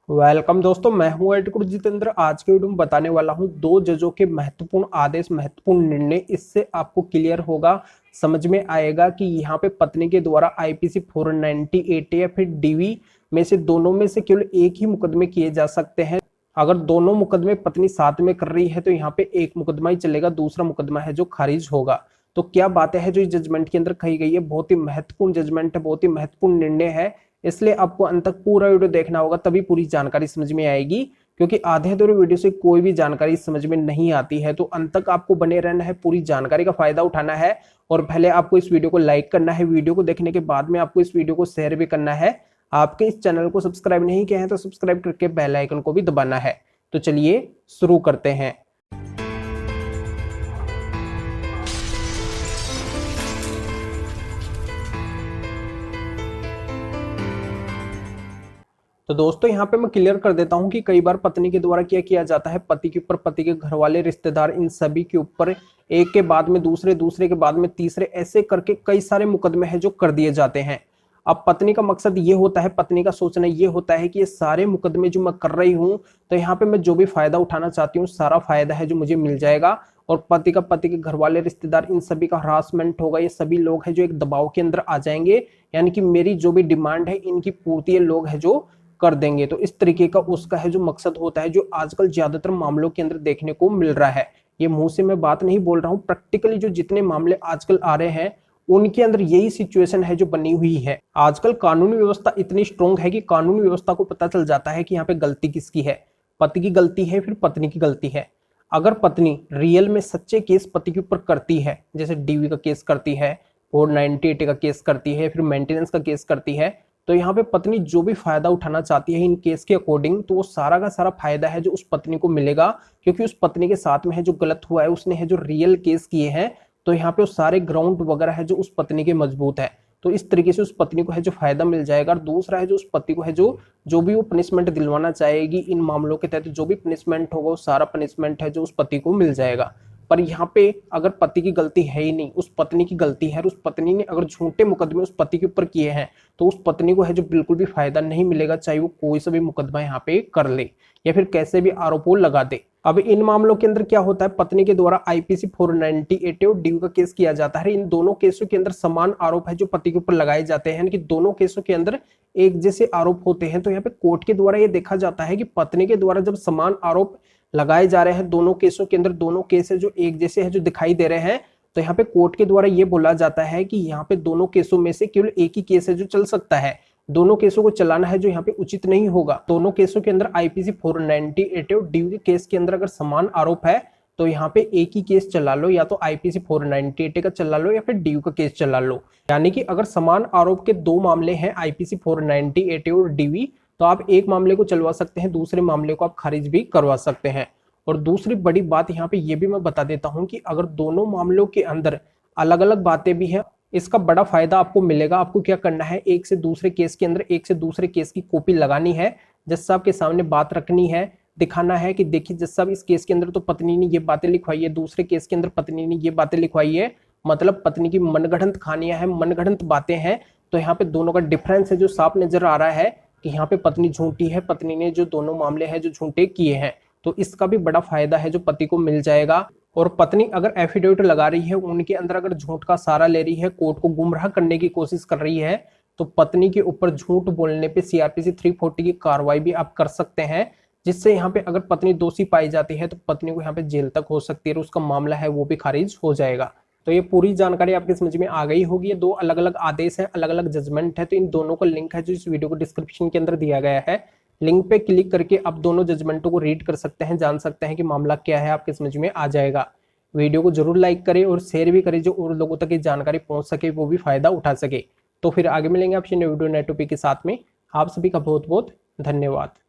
Welcome दोस्तों, मैं हूं एडवोकेट जितेंद्र। आज के वीडियो में बताने वाला हूं दो जजों के महत्वपूर्ण आदेश, महत्वपूर्ण निर्णय। इससे आपको क्लियर होगा, समझ में आएगा कि यहाँ पे पत्नी के द्वारा आईपीसी 498 या फिर डीवी में से दोनों में से केवल एक ही मुकदमे किए जा सकते हैं। अगर दोनों मुकदमे पत्नी साथ में कर रही है तो यहाँ पे एक मुकदमा ही चलेगा, दूसरा मुकदमा है जो खारिज होगा। तो क्या बातें हैं जो इस जजमेंट के अंदर कही गई है, बहुत ही महत्वपूर्ण जजमेंट है, बहुत ही महत्वपूर्ण निर्णय है। इसलिए आपको अंत तक पूरा वीडियो देखना होगा, तभी पूरी जानकारी समझ में आएगी। क्योंकि आधे अधूरे वीडियो से कोई भी जानकारी समझ में नहीं आती है, तो अंत तक आपको बने रहना है, पूरी जानकारी का फायदा उठाना है। और पहले आपको इस वीडियो को लाइक करना है, वीडियो को देखने के बाद में आपको इस वीडियो को शेयर भी करना है। आपके इस चैनल को सब्सक्राइब नहीं किया है तो सब्सक्राइब करके बेल आइकन को भी दबाना है। तो चलिए शुरू करते हैं। तो दोस्तों यहाँ पे मैं क्लियर कर देता हूँ कि कई बार पत्नी के द्वारा क्या किया जाता है, पति के ऊपर, पति के घर वाले, रिश्तेदार, इन सभी के ऊपर एक के बाद में दूसरे, दूसरे के बाद में तीसरे, ऐसे करके कई सारे मुकदमे हैं जो कर दिए जाते हैं। अब पत्नी का मकसद ये होता है, पत्नी का सोचना ये होता है कि ये सारे मुकदमे जो मैं कर रही हूँ, तो यहाँ पे मैं जो भी फायदा उठाना चाहती हूँ, सारा फायदा है जो मुझे मिल जाएगा। और पति के घर वाले, रिश्तेदार, इन सभी का हरासमेंट होगा। ये सभी लोग हैं जो एक दबाव के अंदर आ जाएंगे, यानी कि मेरी जो भी डिमांड है इनकी पूर्ति ये लोग है जो कर देंगे। तो इस तरीके का उसका है जो मकसद होता है, जो आजकल ज्यादातर मामलों के अंदर देखने को मिल रहा है। ये मुंह से मैं बात नहीं बोल रहा हूँ, प्रैक्टिकली जो जितने मामले आजकल आ रहे हैं उनके अंदर यही सिचुएशन है जो बनी हुई है। आजकल कानूनी व्यवस्था इतनी स्ट्रोंग है कि कानूनी व्यवस्था को पता चल जाता है कि यहाँ पे गलती किसकी है, पति की गलती है फिर पत्नी की गलती है। अगर पत्नी रियल में सच्चे केस पति के ऊपर करती है, जैसे डीवी का केस करती है, 498 का केस करती है, फिर मेंटेनेंस का केस करती है, तो यहाँ पे पत्नी जो भी फायदा उठाना चाहती है इन केस के अकॉर्डिंग, तो वो सारा का सारा फायदा है जो उस पत्नी को मिलेगा। क्योंकि उस पत्नी के साथ में है जो गलत हुआ है, उसने है जो रियल केस किए हैं, तो यहाँ पे वो सारे ग्राउंड वगैरह है जो उस पत्नी के मजबूत है। तो इस तरीके से उस पत्नी को है जो फायदा मिल जाएगा। और दूसरा है जो उस पति को है जो भी वो पनिशमेंट दिलवाना चाहेगी इन मामलों के तहत, जो भी पनिशमेंट होगा वो सारा पनिशमेंट है जो उस पति को मिल जाएगा। पर यहाँ पे अगर पति की गलती है ही नहीं, उस पत्नी की गलती है, और उस पत्नी ने अगर झूठे मुकदमे उस पति के ऊपर किए हैं, तो उस पत्नी को है जो बिल्कुल भी फायदा नहीं मिलेगा, चाहे वो कोई सा भी मुकदमा यहाँ पे कर ले या फिर कैसे भी आरोपों लगा दे। अब इन मामलों के अंदर क्या होता है, पत्नी के द्वारा आईपीसी 498 और डीवी का केस किया जाता है। इन दोनों केसों के अंदर समान आरोप है जो पति के ऊपर लगाए जाते हैं, कि दोनों केसों के अंदर एक जैसे आरोप होते हैं। तो यहाँ पे कोर्ट के द्वारा ये देखा जाता है कि पत्नी के द्वारा जब समान आरोप लगाए जा रहे हैं दोनों केसों के अंदर, दोनों केस है जो एक जैसे है जो दिखाई दे रहे हैं, तो यहाँ पे कोर्ट के द्वारा ये बोला जाता है कि यहाँ पे दोनों केसों में से केवल एक ही केस है जो चल सकता है। दोनों केसों को चलाना है जो यहाँ पे उचित नहीं होगा। दोनों केसों के अंदर आईपीसी 498 और डीवी के केस के अंदर अगर समान आरोप है तो यहाँ पे एक ही केस चला लो, या तो आईपीसी 498 का चला लो या फिर डीवी का केस चला लो। यानी कि अगर समान आरोप के दो मामले हैं, आईपीसी 498 और डीवी, तो आप एक मामले को चलवा सकते हैं, दूसरे मामले को आप खारिज भी करवा सकते हैं। और दूसरी बड़ी बात यहाँ पे ये भी मैं बता देता हूँ कि अगर दोनों मामलों के अंदर अलग अलग बातें भी हैं, इसका बड़ा फायदा आपको मिलेगा। आपको क्या करना है, एक से दूसरे केस के अंदर एक से दूसरे केस की कॉपी लगानी है, जज साहब के सामने बात रखनी है, दिखाना है कि देखिए जज साहब इस केस के अंदर तो पत्नी ने ये बातें लिखवाई है, दूसरे केस के अंदर पत्नी ने ये बातें लिखवाई है, मतलब पत्नी की मनगढ़ंत कहानियां हैं, मनगढ़ंत बातें हैं। तो यहाँ पे दोनों का डिफरेंस है जो साफ नजर आ रहा है कि यहाँ पे पत्नी झूठी है, पत्नी ने जो दोनों मामले हैं जो झूठे किए हैं। तो इसका भी बड़ा फायदा है जो पति को मिल जाएगा। और पत्नी अगर एफिडेविट लगा रही है, उनके अंदर अगर झूठ का सहारा ले रही है, कोर्ट को गुमराह करने की कोशिश कर रही है, तो पत्नी के ऊपर झूठ बोलने पे सीआरपीसी 340 की कार्रवाई भी आप कर सकते हैं। जिससे यहाँ पे अगर पत्नी दोषी पाई जाती है तो पत्नी को यहाँ पे जेल तक हो सकती है और उसका मामला है वो भी खारिज हो जाएगा। तो ये पूरी जानकारी आपकी समझ में आ गई होगी। ये दो अलग अलग आदेश है, अलग अलग जजमेंट है, तो इन दोनों का लिंक है जो इस वीडियो को डिस्क्रिप्शन के अंदर दिया गया है। लिंक पे क्लिक करके आप दोनों जजमेंटों को रीड कर सकते हैं, जान सकते हैं कि मामला क्या है, आपके समझ में आ जाएगा। वीडियो को जरूर लाइक करें और शेयर भी करें, जो और लोगों तक ये जानकारी पहुंच सके, वो भी फायदा उठा सके। तो फिर आगे मिलेंगे आपसे नए वीडियो नए टॉपिक के साथ में। आप सभी का बहुत बहुत धन्यवाद।